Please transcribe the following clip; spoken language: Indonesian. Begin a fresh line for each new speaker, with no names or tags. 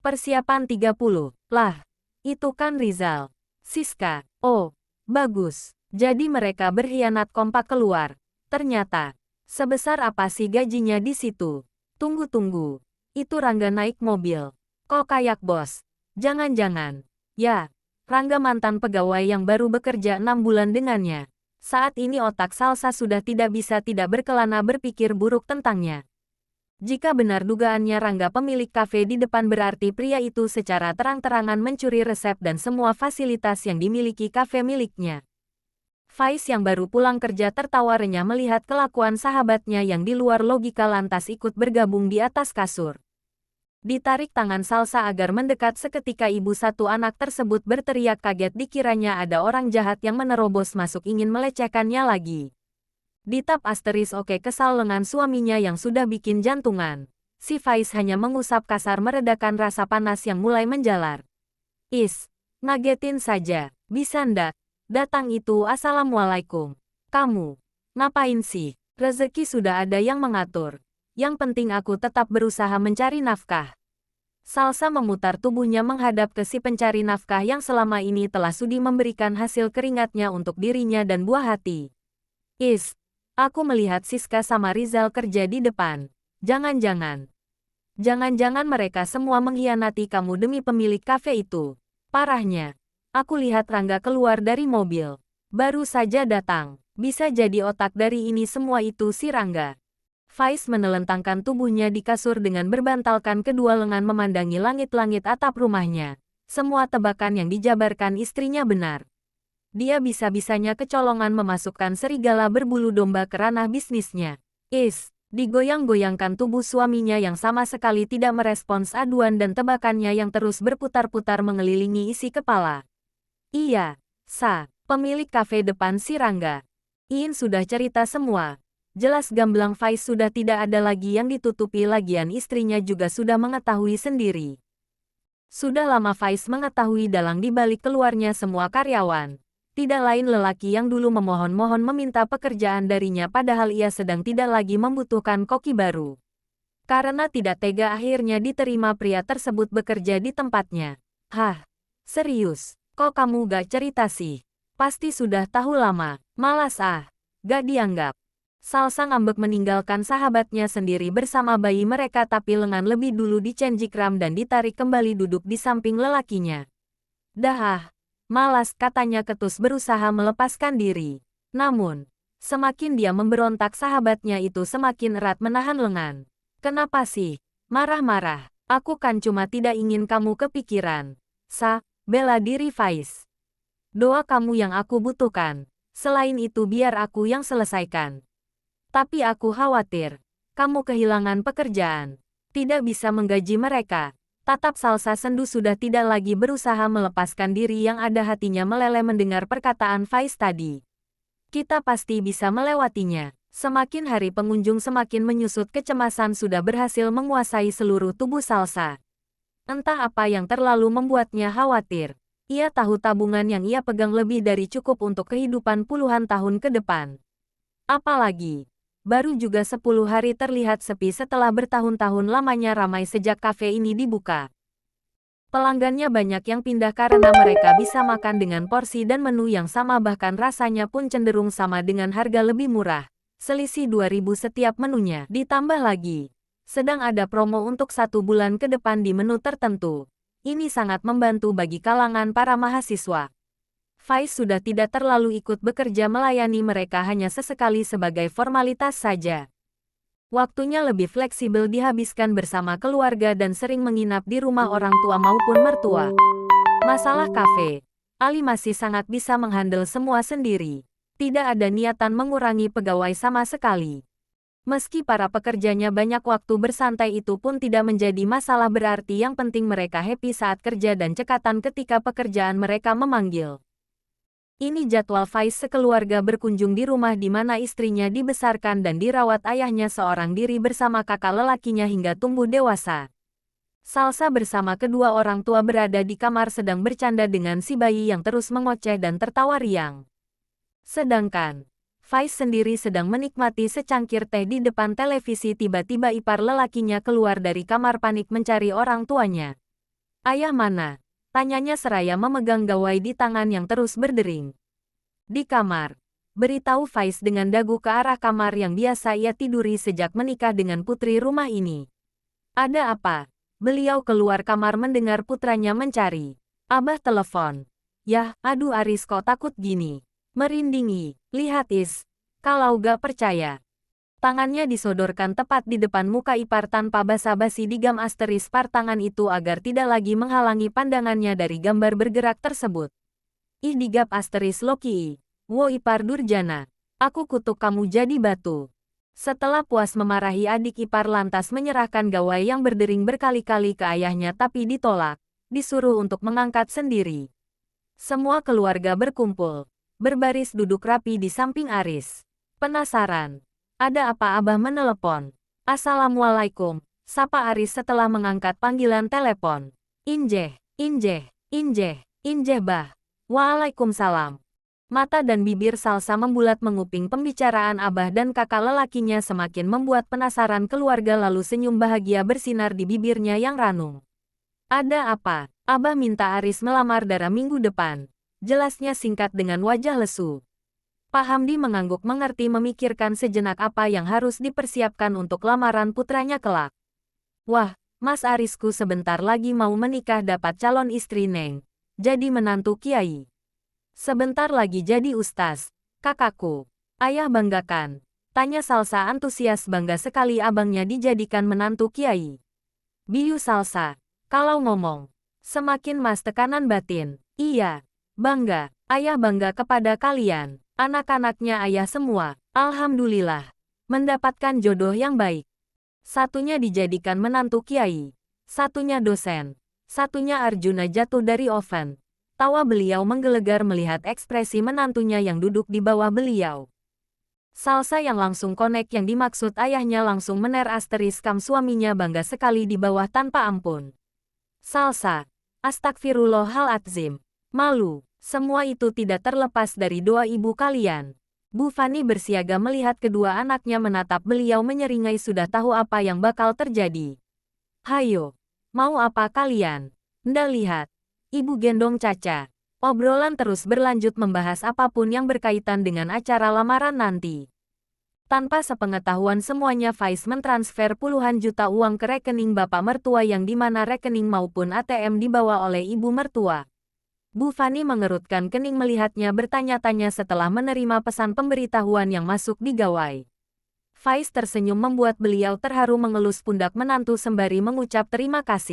Persiapan 30. Lah, itu kan Rizal. Siska. Oh, bagus. Jadi mereka berkhianat kompak keluar. Ternyata, sebesar apa sih gajinya di situ? Tunggu-tunggu. Itu Rangga naik mobil. Kok kayak bos? Jangan-jangan. Ya, Rangga mantan pegawai yang baru bekerja 6 bulan dengannya. Saat ini otak Salsa sudah tidak bisa tidak berkelana berpikir buruk tentangnya. Jika benar dugaannya Rangga pemilik kafe di depan berarti pria itu secara terang-terangan mencuri resep dan semua fasilitas yang dimiliki kafe miliknya. Faiz yang baru pulang kerja tertawa renyah melihat kelakuan sahabatnya yang di luar logika lantas ikut bergabung di atas kasur. Ditarik tangan Salsa agar mendekat seketika ibu satu anak tersebut berteriak kaget dikiranya ada orang jahat yang menerobos masuk ingin melecehkannya lagi. Ditap asteris oke kesal dengan suaminya yang sudah bikin jantungan. Si Faiz hanya mengusap kasar meredakan rasa panas yang mulai menjalar. Ngagetin saja, bisa ndak? Datang itu assalamualaikum. Kamu, ngapain sih? Rezeki sudah ada yang mengatur. Yang penting aku tetap berusaha mencari nafkah. Salsa memutar tubuhnya menghadap ke si pencari nafkah yang selama ini telah sudi memberikan hasil keringatnya untuk dirinya dan buah hati. Aku melihat Siska sama Rizal kerja di depan. Jangan-jangan mereka semua mengkhianati kamu demi pemilik kafe itu. Parahnya, aku lihat Rangga keluar dari mobil. Baru saja datang. Bisa jadi otak dari ini semua itu si Rangga. Faiz menelentangkan tubuhnya di kasur dengan berbantalkan kedua lengan memandangi langit-langit atap rumahnya. Semua tebakan yang dijabarkan istrinya benar. Dia bisa-bisanya kecolongan memasukkan serigala berbulu domba ke ranah bisnisnya. Digoyang-goyangkan tubuh suaminya yang sama sekali tidak merespons aduan dan tebakannya yang terus berputar-putar mengelilingi isi kepala. Iya, pemilik kafe depan si Rangga. Sudah cerita semua. Jelas gamblang Faiz sudah tidak ada lagi yang ditutupi lagian istrinya juga sudah mengetahui sendiri. Sudah lama Faiz mengetahui dalang di balik keluarnya semua karyawan. Tidak lain lelaki yang dulu memohon-mohon meminta pekerjaan darinya padahal ia sedang tidak lagi membutuhkan koki baru. Karena tidak tega akhirnya diterima pria tersebut bekerja di tempatnya. Hah? Serius? Kok kamu gak cerita sih? Pasti sudah tahu lama. Malas gak dianggap. Salsa ngambek meninggalkan sahabatnya sendiri bersama bayi mereka tapi lengan lebih dulu dicenjikram dan ditarik kembali duduk di samping lelakinya. Malas katanya ketus berusaha melepaskan diri. Namun, semakin dia memberontak sahabatnya itu semakin erat menahan lengan. Kenapa sih? Marah-marah. Aku kan cuma tidak ingin kamu kepikiran. Bela diri Faiz. Doa kamu yang aku butuhkan. Selain itu biar aku yang selesaikan. Tapi aku khawatir. Kamu kehilangan pekerjaan. Tidak bisa menggaji mereka. Tatap Salsa sendu sudah tidak lagi berusaha melepaskan diri yang ada hatinya meleleh mendengar perkataan Faiz tadi. Kita pasti bisa melewatinya. Semakin hari pengunjung semakin menyusut kecemasan sudah berhasil menguasai seluruh tubuh Salsa. Entah apa yang terlalu membuatnya khawatir. Ia tahu tabungan yang ia pegang lebih dari cukup untuk kehidupan puluhan tahun ke depan. Apalagi, baru juga 10 hari terlihat sepi setelah bertahun-tahun lamanya ramai sejak kafe ini dibuka. Pelanggannya banyak yang pindah karena mereka bisa makan dengan porsi dan menu yang sama bahkan rasanya pun cenderung sama dengan harga lebih murah. Selisih 2.000 setiap menunya. Ditambah lagi, sedang ada promo untuk 1 bulan ke depan di menu tertentu. Ini sangat membantu bagi kalangan para mahasiswa. Faiz sudah tidak terlalu ikut bekerja melayani mereka hanya sesekali sebagai formalitas saja. Waktunya lebih fleksibel dihabiskan bersama keluarga dan sering menginap di rumah orang tua maupun mertua. Masalah kafe, Ali masih sangat bisa menghandle semua sendiri. Tidak ada niatan mengurangi pegawai sama sekali. Meski para pekerjanya banyak waktu bersantai itu pun tidak menjadi masalah berarti yang penting mereka happy saat kerja dan cekatan ketika pekerjaan mereka memanggil. Ini jadwal Faiz sekeluarga berkunjung di rumah di mana istrinya dibesarkan dan dirawat ayahnya seorang diri bersama kakak lelakinya hingga tumbuh dewasa. Salsa bersama kedua orang tua berada di kamar sedang bercanda dengan si bayi yang terus mengoceh dan tertawa riang. Sedangkan, Faiz sendiri sedang menikmati secangkir teh di depan televisi tiba-tiba ipar lelakinya keluar dari kamar panik mencari orang tuanya. Ayah mana? Tanyanya seraya memegang gawai di tangan yang terus berdering. Di kamar. Beritahu Faiz dengan dagu ke arah kamar yang biasa ia tiduri sejak menikah dengan putri rumah ini. Ada apa? Beliau keluar kamar mendengar putranya mencari. Abah telepon. Yah, aduh Aris kok takut gini. Merindingi. Lihat Is. Kalau gak percaya. Tangannya disodorkan tepat di depan muka ipar tanpa basa-basi digam asteris par tangan itu agar tidak lagi menghalangi pandangannya dari gambar bergerak tersebut. Ih digap asteris Loki. Wo ipar durjana. Aku kutuk kamu jadi batu. Setelah puas memarahi adik ipar lantas menyerahkan gawai yang berdering berkali-kali ke ayahnya tapi ditolak. Disuruh untuk mengangkat sendiri. Semua keluarga berkumpul. Berbaris duduk rapi di samping Aris. Penasaran. Ada apa Abah menelepon? Assalamualaikum, sapa Aris setelah mengangkat panggilan telepon. Injeh, Injeh, Injeh, Injeh Bah. Waalaikumsalam. Mata dan bibir Salsa membulat menguping pembicaraan Abah dan kakak lelakinya semakin membuat penasaran keluarga lalu senyum bahagia bersinar di bibirnya yang ranum. Ada apa? Abah minta Aris melamar Dara minggu depan. Jelasnya singkat dengan wajah lesu. Pak Hamdi mengangguk mengerti memikirkan sejenak apa yang harus dipersiapkan untuk lamaran putranya kelak. Wah, Mas Arisku sebentar lagi mau menikah dapat calon istri Neng. Jadi menantu Kiai. Sebentar lagi jadi ustaz. Kakakku. Ayah banggakan. Tanya Salsa antusias bangga sekali abangnya dijadikan menantu Kiai. Biu Salsa. Kalau ngomong. Semakin mas tekanan batin. Iya. Bangga. Ayah bangga kepada kalian. Anak-anaknya ayah semua, alhamdulillah, mendapatkan jodoh yang baik. Satunya dijadikan menantu Kiai, satunya dosen, satunya Arjuna jatuh dari oven. Tawa beliau menggelegar melihat ekspresi menantunya yang duduk di bawah beliau. Salsa yang langsung konek yang dimaksud ayahnya langsung mener asteriskam suaminya bangga sekali di bawah tanpa ampun. Salsa, astagfirullahaladzim, malu. Semua itu tidak terlepas dari doa ibu kalian. Bu Fani bersiaga melihat kedua anaknya menatap beliau menyeringai sudah tahu apa yang bakal terjadi. Hayo, mau apa kalian? Nda lihat. Ibu gendong Caca. Obrolan terus berlanjut membahas apapun yang berkaitan dengan acara lamaran nanti. Tanpa sepengetahuan semuanya Faiz mentransfer puluhan juta uang ke rekening bapak mertua yang dimana rekening maupun ATM dibawa oleh ibu mertua. Bu Fani mengerutkan kening melihatnya bertanya-tanya setelah menerima pesan pemberitahuan yang masuk di gawai. Faiz tersenyum membuat beliau terharu mengelus pundak menantu sembari mengucap terima kasih.